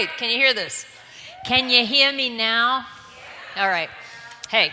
right. Can you hear this? Can you hear me now? All right. Hey,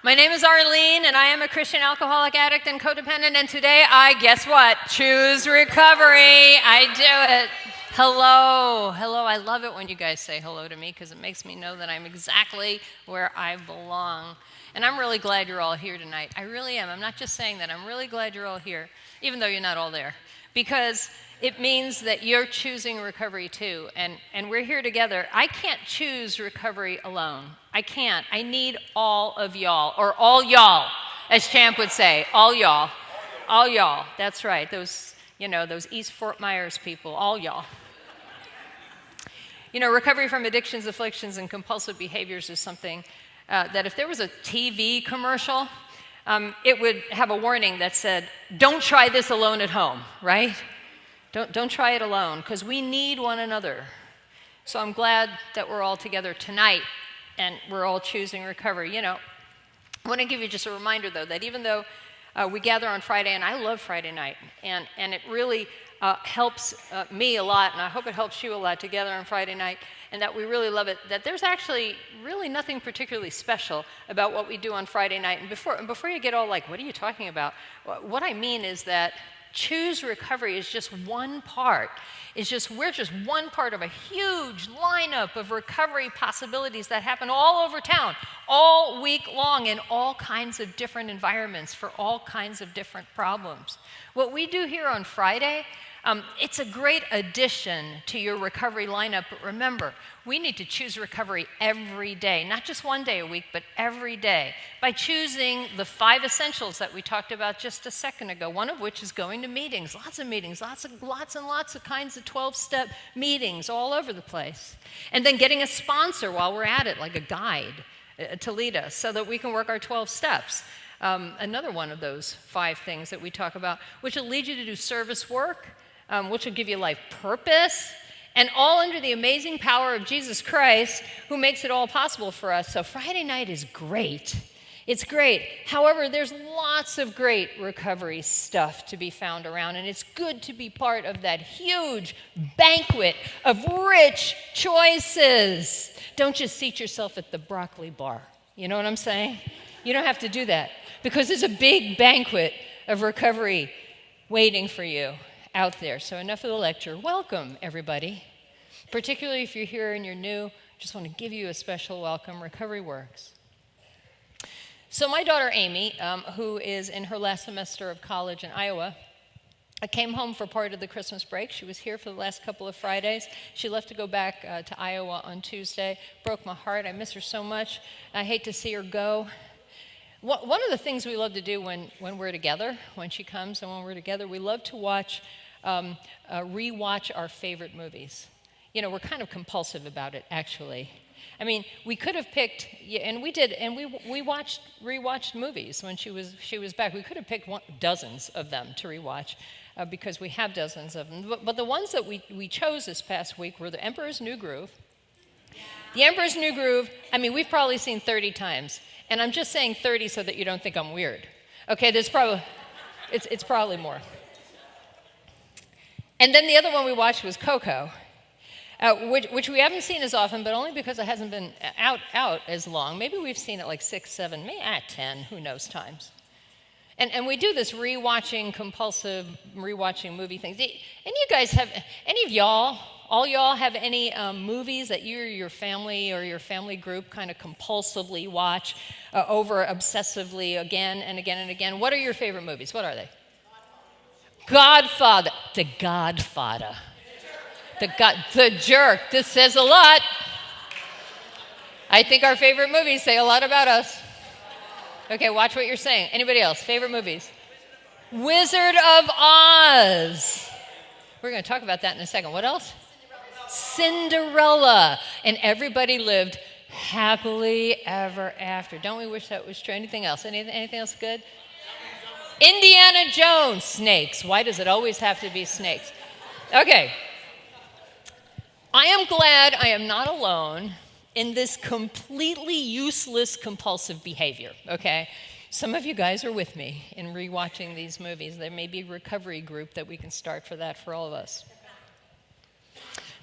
my name is Arlene, and I am a Christian alcoholic addict and codependent, and today guess what? Choose recovery. I do it. Hello. Hello. I love it when you guys say hello to me because it makes me know that I'm exactly where I belong. And I'm really glad you're all here tonight. I really am. I'm not just saying that. I'm really glad you're all here, even though you're not all there, because it means that you're choosing recovery too. And we're here together. I can't choose recovery alone. I can't. I need all of y'all, or all y'all, as Champ would say. All y'all. All y'all. That's right. Those East Fort Myers people. All y'all. Recovery from addictions, afflictions, and compulsive behaviors is something that if there was a TV commercial, it would have a warning that said, don't try this alone at home, right? Don't try it alone, because we need one another. So I'm glad that we're all together tonight, and we're all choosing recovery. I want to give you just a reminder, though, that even though we gather on Friday, and I love Friday night, and it really helps me a lot, and I hope it helps you a lot to gather on Friday night, and that we really love it, that there's actually really nothing particularly special about what we do on Friday night. And before you get all like, what are you talking about? What I mean is that Choose Recovery is just one part. We're just one part of a huge lineup of recovery possibilities that happen all over town, all week long, in all kinds of different environments for all kinds of different problems. What we do here on Friday, it's a great addition to your recovery lineup, but remember, we need to choose recovery every day, not just one day a week, but every day, by choosing the 5 essentials that we talked about just a second ago, one of which is going to meetings, lots and lots of kinds of 12-step meetings all over the place, and then getting a sponsor while we're at it, like a guide to lead us so that we can work our 12 steps. Another one of those 5 things that we talk about, which will lead you to do service work, which will give you life purpose, and all under the amazing power of Jesus Christ, who makes it all possible for us. So Friday night is great. It's great. However, there's lots of great recovery stuff to be found around, and it's good to be part of that huge banquet of rich choices. Don't just seat yourself at the broccoli bar. You know what I'm saying? You don't have to do that, because there's a big banquet of recovery waiting for you out there. So enough of the lecture. Welcome, everybody. Particularly if you're here and you're new, just want to give you a special welcome. Recovery works. So my daughter Amy, who is in her last semester of college in Iowa, came home for part of the Christmas break. She was here for the last couple of Fridays. She left to go back to Iowa on Tuesday. Broke my heart. I miss her so much. I hate to see her go. One of the things we love to do when we're together, when she comes and when we're together, we love to rewatch our favorite movies. We're kind of compulsive about it, actually. I mean, we could have picked, and we did, and we rewatched movies when she was back. We could have picked dozens of them to rewatch because we have dozens of them. But the ones that we chose this past week were The Emperor's New Groove. The Emperor's New Groove, I mean, we've probably seen 30 times. And I'm just saying 30 so that you don't think I'm weird. Okay, it's probably more. And then the other one we watched was Coco, which we haven't seen as often, but only because it hasn't been out as long. Maybe we've seen it like 6, 7, maybe 10, who knows, times. And we do this compulsive rewatching movie thing. Any of you guys all y'all have any movies that you or your family or your family group kind of compulsively watch over obsessively again and again and again? What are your favorite movies? What are they? Godfather. The Godfather. The Jerk. This says a lot. I think our favorite movies say a lot about us. Okay, watch what you're saying. Anybody else? Favorite movies? Wizard of Oz. We're going to talk about that in a second. What else? Cinderella. And everybody lived happily ever after. Don't we wish that was true? Anything else? Anything else good? Indiana Jones. Snakes. Why does it always have to be snakes? Okay. I am glad I am not alone in this completely useless compulsive behavior, okay? Some of you guys are with me in rewatching these movies. There may be a recovery group that we can start for that for all of us.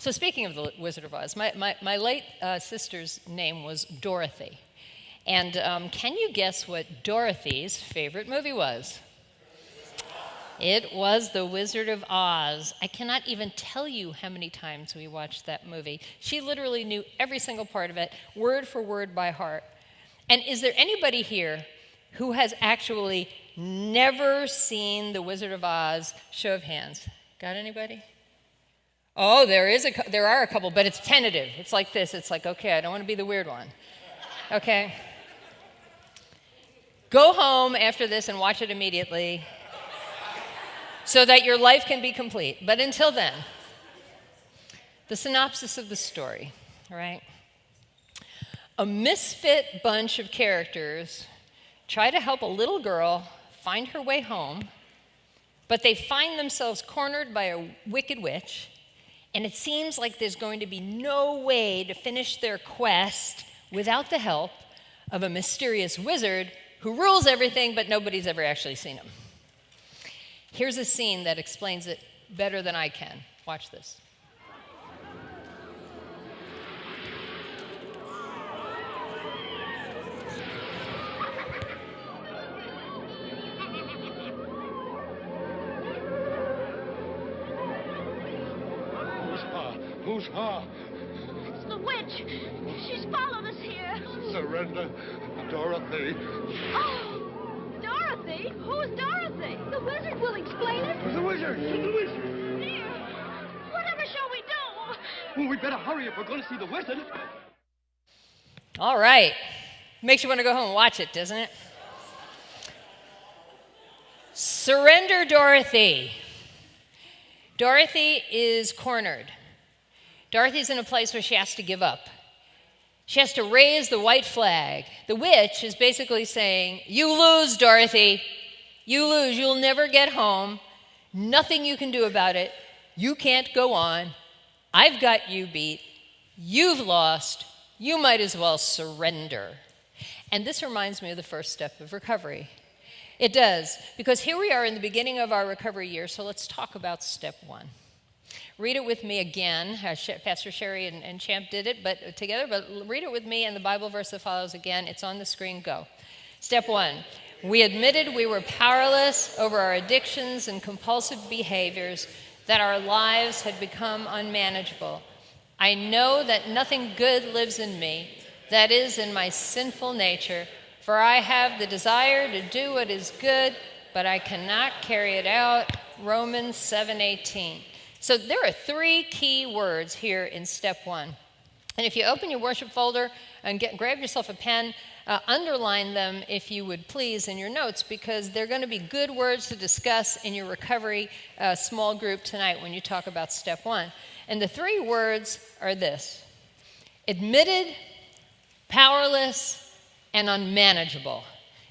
So speaking of the Wizard of Oz, my late sister's name was Dorothy. And can you guess what Dorothy's favorite movie was? It was The Wizard of Oz. I cannot even tell you how many times we watched that movie. She literally knew every single part of it, word for word by heart. And is there anybody here who has actually never seen The Wizard of Oz? Show of hands. Got anybody? Oh, there are a couple, but it's tentative. It's like this. It's like, okay, I don't want to be the weird one. Okay? Go home after this and watch it immediately so that your life can be complete. But until then, the synopsis of the story, all right? A misfit bunch of characters try to help a little girl find her way home, but they find themselves cornered by a wicked witch, and it seems like there's going to be no way to finish their quest without the help of a mysterious wizard who rules everything, but nobody's ever actually seen him. Here's a scene that explains it better than I can. Watch this. Who's her? It's the witch. She's followed us here. Surrender, Dorothy. Oh, Dorothy? Who's Dorothy? The wizard will explain it. The wizard! The wizard! Dear, whatever shall we do? Well, we better hurry if we're going to see the wizard. All right. Makes you want to go home and watch it, doesn't it? Surrender, Dorothy. Dorothy is cornered. Dorothy's in a place where she has to give up. She has to raise the white flag. The witch is basically saying, you lose, Dorothy. You lose. You'll never get home. Nothing you can do about it. You can't go on. I've got you beat. You've lost. You might as well surrender. And this reminds me of the first step of recovery. It does, because here we are in the beginning of our recovery year, so let's talk about step one. Read it with me again. Pastor Sherry and Champ did it together, but read it with me and the Bible verse that follows again. It's on the screen. Go. Step one. We admitted we were powerless over our addictions and compulsive behaviors, that our lives had become unmanageable. I know that nothing good lives in me, that is, in my sinful nature, for I have the desire to do what is good, but I cannot carry it out. Romans 7:18. So there are three key words here in step one. And if you open your worship folder and grab yourself a pen, underline them, if you would please, in your notes, because they're going to be good words to discuss in your recovery small group tonight when you talk about step one. And the three words are this: admitted, powerless, and unmanageable.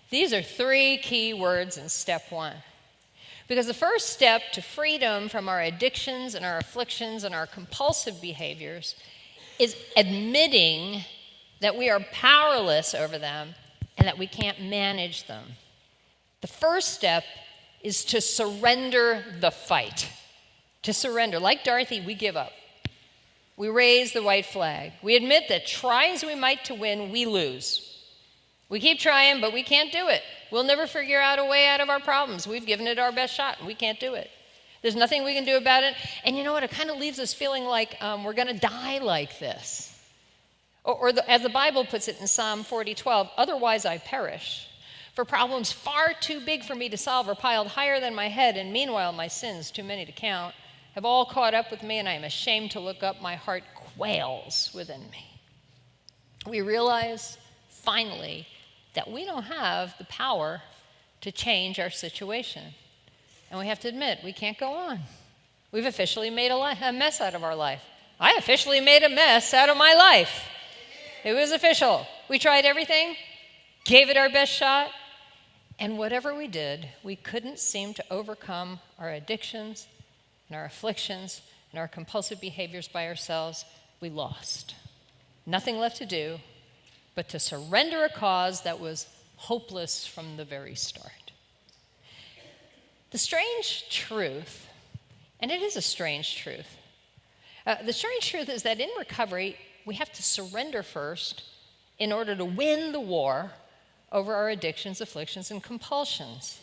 These are three key words in step one. Because the first step to freedom from our addictions and our afflictions and our compulsive behaviors is admitting that we are powerless over them and that we can't manage them. The first step is to surrender the fight. To surrender. Like Dorothy, we give up. We raise the white flag. We admit that try as we might to win, we lose. We keep trying, but we can't do it. We'll never figure out a way out of our problems. We've given it our best shot, and we can't do it. There's nothing we can do about it. And you know what? It kind of leaves us feeling like we're going to die like this. As the Bible puts it in Psalm 40:12, otherwise I perish. For problems far too big for me to solve are piled higher than my head, and meanwhile my sins, too many to count, have all caught up with me, and I am ashamed to look up. My heart quails within me. We realize, finally, that we don't have the power to change our situation. And we have to admit, we can't go on. We've officially made a mess out of our life. I officially made a mess out of my life. It was official. We tried everything, gave it our best shot, and whatever we did, we couldn't seem to overcome our addictions and our afflictions and our compulsive behaviors by ourselves. We lost. Nothing left to do but to surrender a cause that was hopeless from the very start. The strange truth, and it is a strange truth, The strange truth is that in recovery, we have to surrender first in order to win the war over our addictions, afflictions, and compulsions.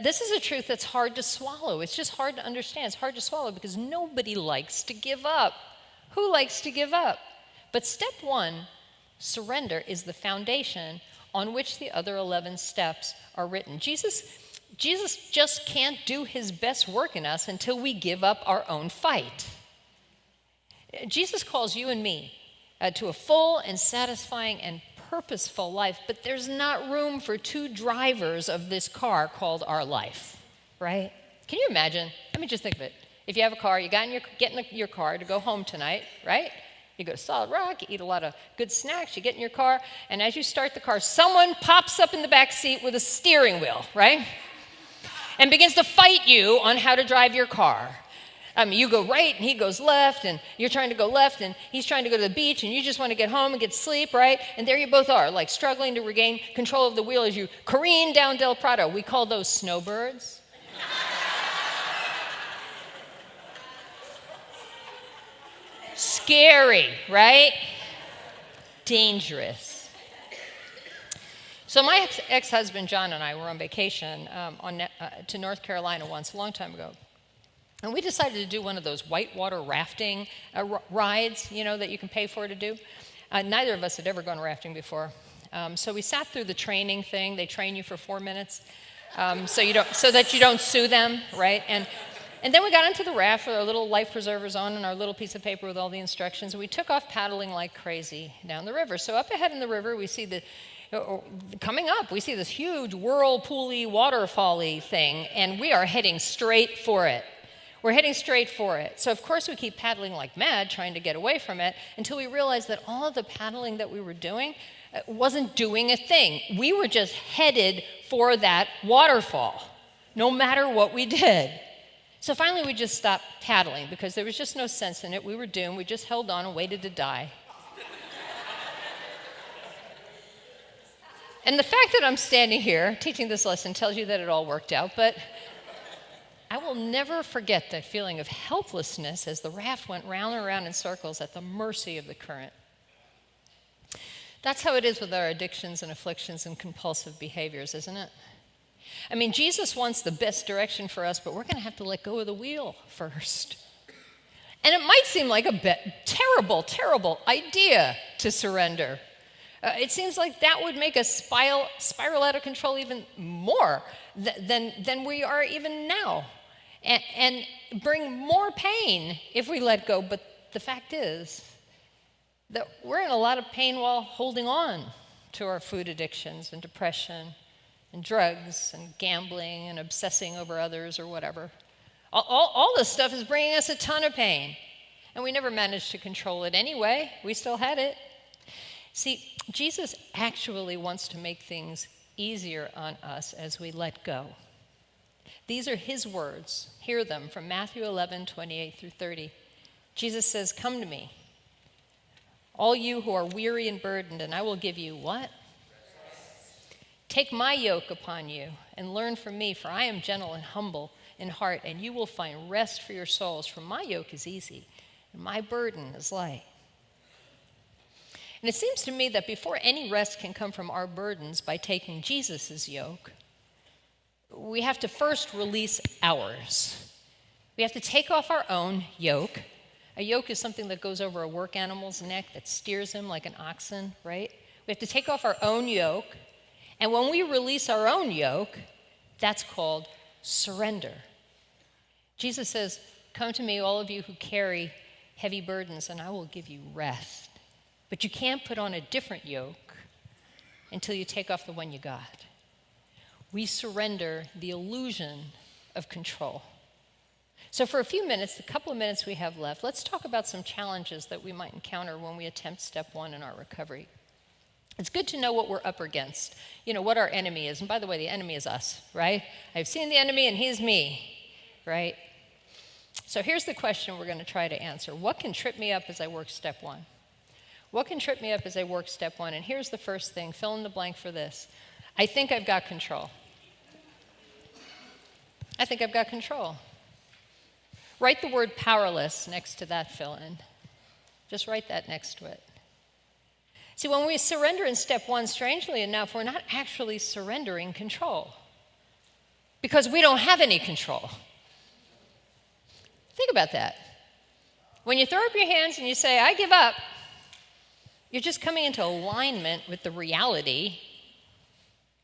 This is a truth that's hard to swallow. It's just hard to understand. It's hard to swallow because nobody likes to give up. Who likes to give up? But step one, surrender, is the foundation on which the other 11 steps are written. Jesus just can't do his best work in us until we give up our own fight. Jesus calls you and me to a full and satisfying and purposeful life, but there's not room for two drivers of this car called our life, right? Can you imagine? I mean, just think of it. If you have a car, you get in your car to go home tonight, right? You go to Solid Rock, you eat a lot of good snacks, you get in your car, and as you start the car, someone pops up in the back seat with a steering wheel, right? And begins to fight you on how to drive your car. You go right and he goes left, and you're trying to go left and he's trying to go to the beach, and you just want to get home and get sleep, right? And there you both are, like struggling to regain control of the wheel as you careen down Del Prado. We call those snowbirds. Scary, right? Dangerous. So my ex-husband John and I were on vacation to North Carolina once, a long time ago. And we decided to do one of those whitewater rafting rides, that you can pay for to do. Neither of us had ever gone rafting before. So we sat through the training thing. They train you for 4 minutes so that you don't sue them, right? And then we got into the raft with our little life preservers on and our little piece of paper with all the instructions. And we took off paddling like crazy down the river. So up ahead in the river, we see coming up, we see this huge whirlpool-y, waterfall-y thing, and we are heading straight for it. We're heading straight for it. So, of course, we keep paddling like mad, trying to get away from it, until we realized that all of the paddling that we were doing wasn't doing a thing. We were just headed for that waterfall, no matter what we did. So finally, we just stopped paddling because there was just no sense in it. We were doomed. We just held on and waited to die. And the fact that I'm standing here teaching this lesson tells you that it all worked out, but I will never forget that feeling of helplessness as the raft went round and round in circles at the mercy of the current. That's how it is with our addictions and afflictions and compulsive behaviors, isn't it? I mean, Jesus wants the best direction for us, but we're going to have to let go of the wheel first. And it might seem like a terrible, terrible idea to surrender. It seems like that would make us spiral out of control even more than we are even now. And bring more pain if we let go. But the fact is that we're in a lot of pain while holding on to our food addictions and depression and drugs and gambling and obsessing over others or whatever. All this stuff is bringing us a ton of pain. And we never managed to control it anyway. We still had it. See, Jesus actually wants to make things easier on us as we let go. These are his words. Hear them from Matthew 11, 28 through 30. Jesus says, "Come to me, all you who are weary and burdened, and I will give you" what? "Take my yoke upon you and learn from me, for I am gentle and humble in heart, and you will find rest for your souls. For my yoke is easy and my burden is light." And it seems to me that before any rest can come from our burdens by taking Jesus' yoke, we have to first release ours. We have to take off our own yoke. A yoke is something that goes over a work animal's neck that steers him like an oxen, right? We have to take off our own yoke. And when we release our own yoke, that's called surrender. Jesus says, "Come to me, all of you who carry heavy burdens, and I will give you rest." But you can't put on a different yoke until you take off the one you got. We surrender the illusion of control. So for a few minutes, the couple of minutes we have left, let's talk about some challenges that we might encounter when we attempt step one in our recovery. It's good to know what we're up against, what our enemy is. And by the way, the enemy is us, right? I've seen the enemy and he's me, right? So here's the question we're going to try to answer. What can trip me up as I work step one? What can trip me up as I work step one? And here's the first thing, fill in the blank for this. I think I've got control. I think I've got control. Write the word powerless next to that fill-in. Just write that next to it. See, when we surrender in step one, strangely enough, we're not actually surrendering control because we don't have any control. Think about that. When you throw up your hands and you say, I give up, you're just coming into alignment with the reality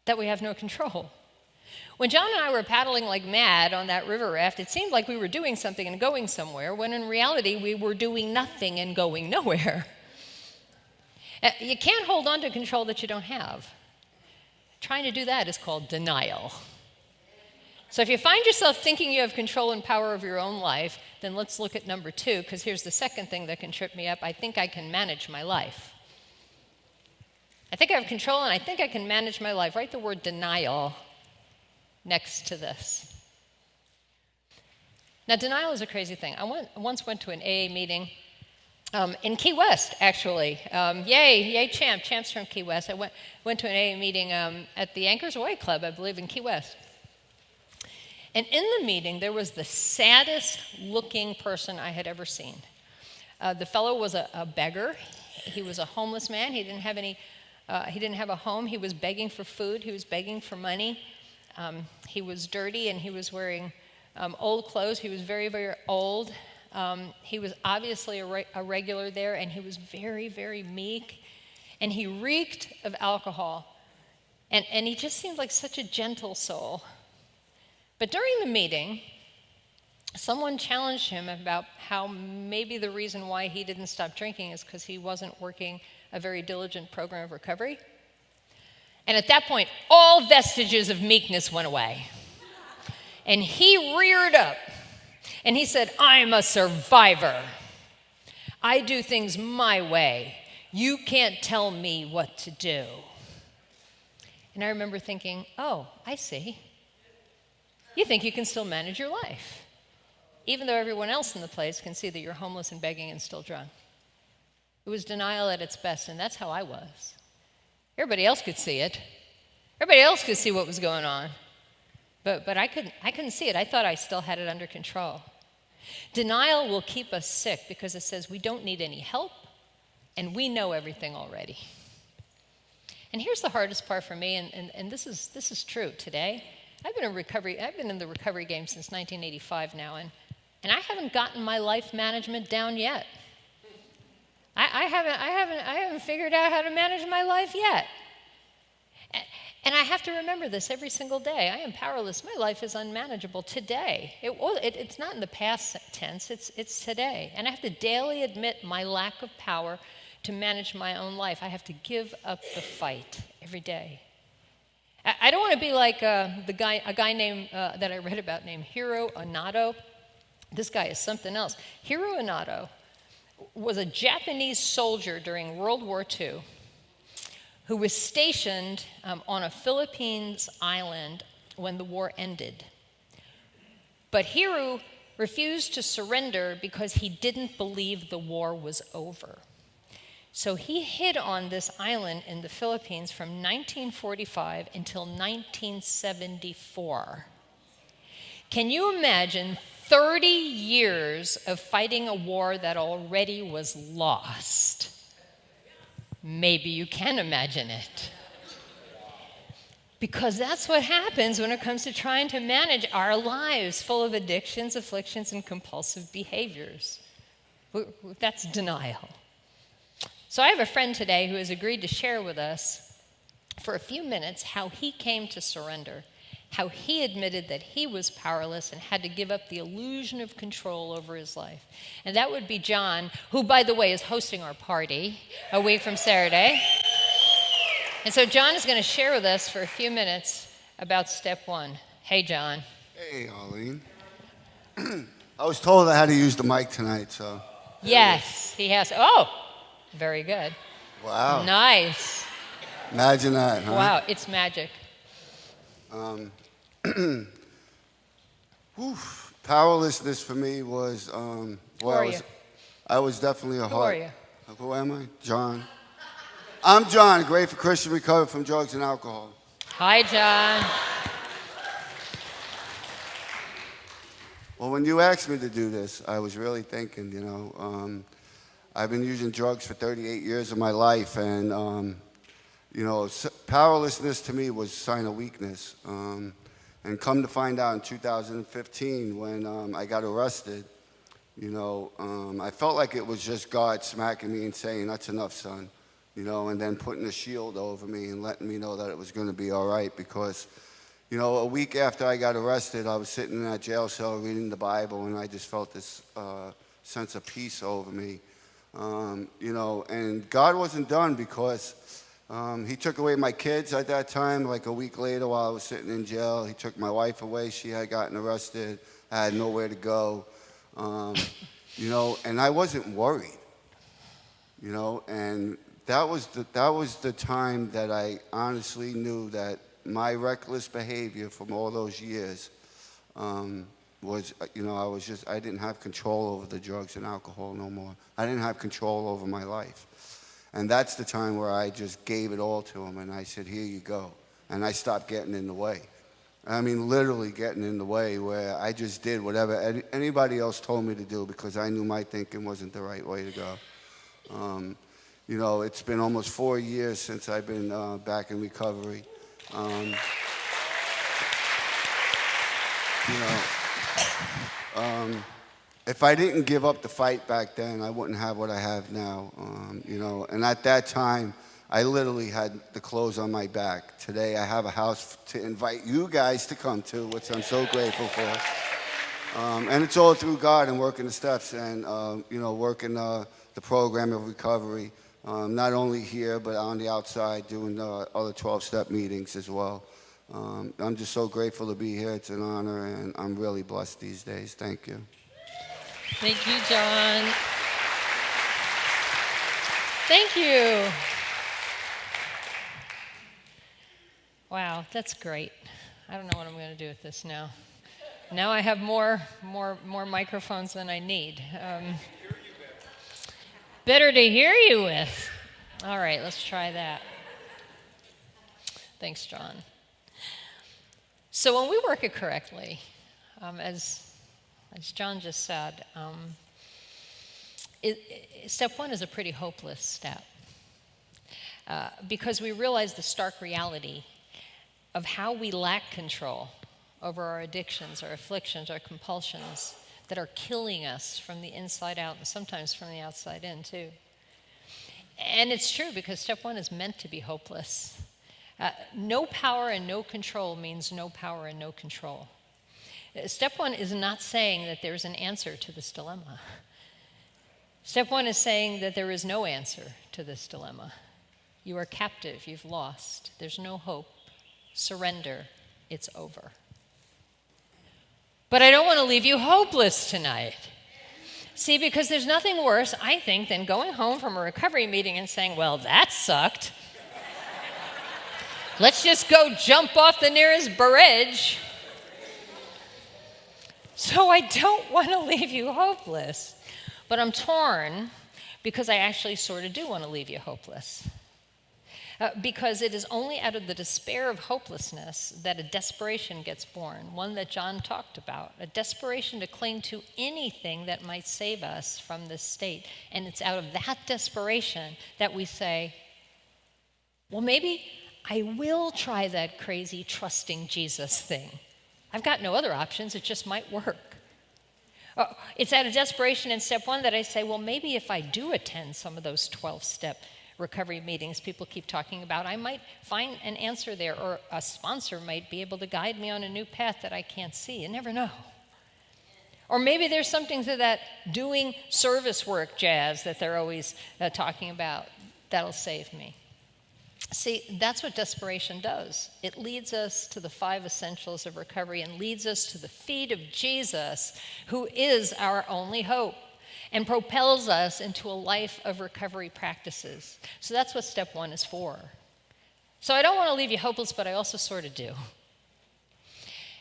that we have no control. When John and I were paddling like mad on that river raft, it seemed like we were doing something and going somewhere, when in reality we were doing nothing and going nowhere. You can't hold on to control that you don't have. Trying to do that is called denial. So if you find yourself thinking you have control and power over your own life, then let's look at number 2, because here's the second thing that can trip me up. I think I can manage my life. I think I have control and I think I can manage my life. Write the word denial next to this. Now, denial is a crazy thing. I once went to an AA meeting in Key West, actually. Yay, Champs from Key West. I went to an AA meeting at the Anchors Away Club, I believe, in Key West. And in the meeting, there was the saddest looking person I had ever seen. The fellow was a beggar. He was a homeless man. He didn't have a home. He was begging for food. He was begging for money. He was dirty and he was wearing old clothes. He was very, very old. He was obviously a regular there, and he was very, very meek. And he reeked of alcohol. And he just seemed like such a gentle soul. But during the meeting, someone challenged him about how maybe the reason why he didn't stop drinking is because he wasn't working a very diligent program of recovery. And at that point, all vestiges of meekness went away. And he reared up and he said, I'm a survivor. I do things my way. You can't tell me what to do. And I remember thinking, oh, I see. You think you can still manage your life, even though everyone else in the place can see that you're homeless and begging and still drunk. It was denial at its best, and that's how I was. Everybody else could see it. Everybody else could see what was going on. But I couldn't see it. I thought I still had it under control. Denial will keep us sick because it says we don't need any help, and we know everything already. And here's the hardest part for me, and this is true today. I've been in the recovery game since 1985 now, and I haven't gotten my life management down yet. I haven't figured out how to manage my life yet. And I have to remember this every single day. I am powerless. My life is unmanageable today. It's not in the past tense, it's today. And I have to daily admit my lack of power to manage my own life. I have to give up the fight every day. I don't want to be like a guy named that I read about named Hiro Onoda. This guy is something else. Hiro Onoda was a Japanese soldier during World War II who was stationed on a Philippines island when the war ended. But Hiro refused to surrender because he didn't believe the war was over. So he hid on this island in the Philippines from 1945 until 1974. Can you imagine 30 years of fighting a war that already was lost? Maybe you can imagine it. Because that's what happens when it comes to trying to manage our lives full of addictions, afflictions, and compulsive behaviors. That's denial. So I have a friend today who has agreed to share with us for a few minutes how he came to surrender, how he admitted that he was powerless and had to give up the illusion of control over his life. And that would be John, who, by the way, is hosting our party a week from Saturday. And so John is going to share with us for a few minutes about step one. Hey, John. Hey, Arlene. I was told I had to use the mic tonight, so. Yes, he has. Oh, very good. Wow. Nice. Imagine that, huh? Wow, it's magic. Powerlessness for me was, Who are you? I was definitely a Who are you? Who am I? John. I'm John, grateful Christian, recovered from drugs and alcohol. Hi, John. Well, when you asked me to do this, I was really thinking, I've been using drugs for 38 years of my life, and, powerlessness to me was a sign of weakness. And come to find out in 2015 when I got arrested, I felt like it was just God smacking me and saying, that's enough, son, and then putting a shield over me and letting me know that it was going to be all right because, a week after I got arrested, I was sitting in that jail cell reading the Bible, and I just felt this sense of peace over me. And God wasn't done because he took away my kids at that time, like a week later while I was sitting in jail. He took my wife away. She had gotten arrested. I had nowhere to go. And I wasn't worried, and that was the time that I honestly knew that my reckless behavior from all those years was, I didn't have control over the drugs and alcohol no more. I didn't have control over my life. And that's the time where I just gave it all to him, and I said, here you go. And I stopped getting in the way. I mean, literally getting in the way, where I just did whatever anybody else told me to do because I knew my thinking wasn't the right way to go. It's been almost 4 years since I've been back in recovery. If I didn't give up the fight back then, I wouldn't have what I have now. And at that time, I literally had the clothes on my back. Today, I have a house to invite you guys to come to, which I'm so grateful for. And it's all through God and working the steps and, working the program of recovery, not only here, but on the outside, doing other 12-step meetings as well. I'm just so grateful to be here. It's an honor, and I'm really blessed these days. Thank you. Thank you, John. Thank you. Wow, that's great. I don't know what I'm going to do with this now. Now I have more microphones than I need. Better to hear you with. All right, let's try that. Thanks, John. So when we work it correctly, as John just said, step one is a pretty hopeless step because we realize the stark reality of how we lack control over our addictions, our afflictions, our compulsions that are killing us from the inside out and sometimes from the outside in too. And it's true because step one is meant to be hopeless. No power and no control means no power and no control. Step one is not saying that there's an answer to this dilemma. Step one is saying that there is no answer to this dilemma. You are captive, you've lost, there's no hope. Surrender, it's over. But I don't want to leave you hopeless tonight. See, because there's nothing worse, I think, than going home from a recovery meeting and saying, well, that sucked. Let's just go jump off the nearest bridge. So I don't want to leave you hopeless, but I'm torn because I actually sort of do want to leave you hopeless. Because it is only out of the despair of hopelessness that a desperation gets born, one that John talked about, a desperation to cling to anything that might save us from this state. And it's out of that desperation that we say, well, maybe I will try that crazy trusting Jesus thing. I've got no other options, it just might work. It's out of desperation in step one that I say, well, maybe if I do attend some of those 12-step recovery meetings people keep talking about, I might find an answer there, or a sponsor might be able to guide me on a new path that I can't see. You never know. Or maybe there's something to that doing service work jazz that they're always talking about that'll save me. See, that's what desperation does. It leads us to the 5 essentials of recovery and leads us to the feet of Jesus, who is our only hope, and propels us into a life of recovery practices. So that's what step one is for. So I don't want to leave you hopeless, but I also sort of do.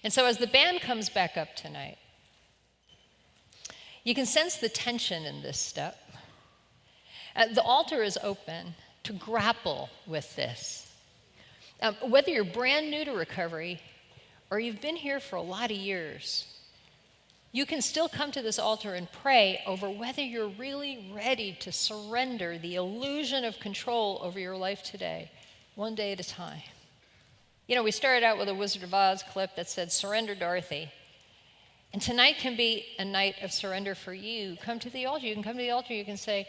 And so as the band comes back up tonight, you can sense the tension in this step. The altar is open to grapple with this. Whether you're brand new to recovery or you've been here for a lot of years, you can still come to this altar and pray over whether you're really ready to surrender the illusion of control over your life today, one day at a time. You know, we started out with a Wizard of Oz clip that said, "Surrender, Dorothy." And tonight can be a night of surrender for you. Come to the altar. You can come to the altar. You can say,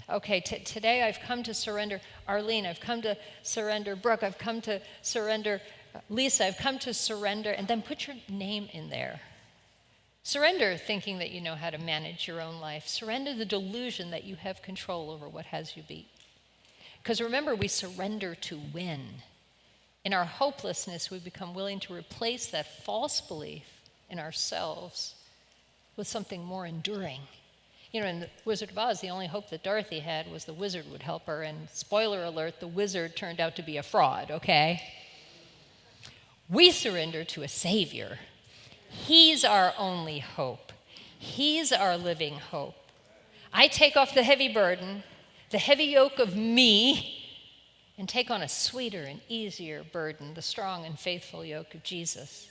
okay, today I've come to surrender Arlene. I've come to surrender Brooke. I've come to surrender Lisa. I've come to surrender. And then put your name in there. Surrender thinking that you know how to manage your own life. Surrender the delusion that you have control over what has you beat. Because remember, we surrender to win. In our hopelessness, we become willing to replace that false belief in ourselves with something more enduring. You know, in the Wizard of Oz, the only hope that Dorothy had was the wizard would help her, and spoiler alert, the wizard turned out to be a fraud, okay? We surrender to a savior. He's our only hope. He's our living hope. I take off the heavy burden, the heavy yoke of me, and take on a sweeter and easier burden, the strong and faithful yoke of Jesus.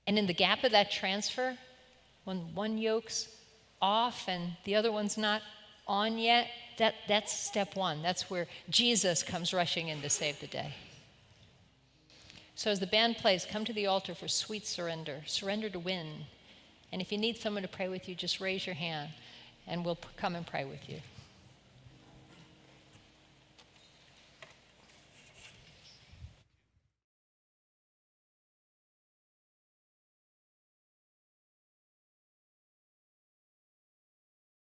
And in the gap of that transfer, when one yoke's off and the other one's not on yet, that's step one. That's where Jesus comes rushing in to save the day. So as the band plays, come to the altar for sweet surrender. Surrender to win. And if you need someone to pray with you, just raise your hand and we'll come and pray with you.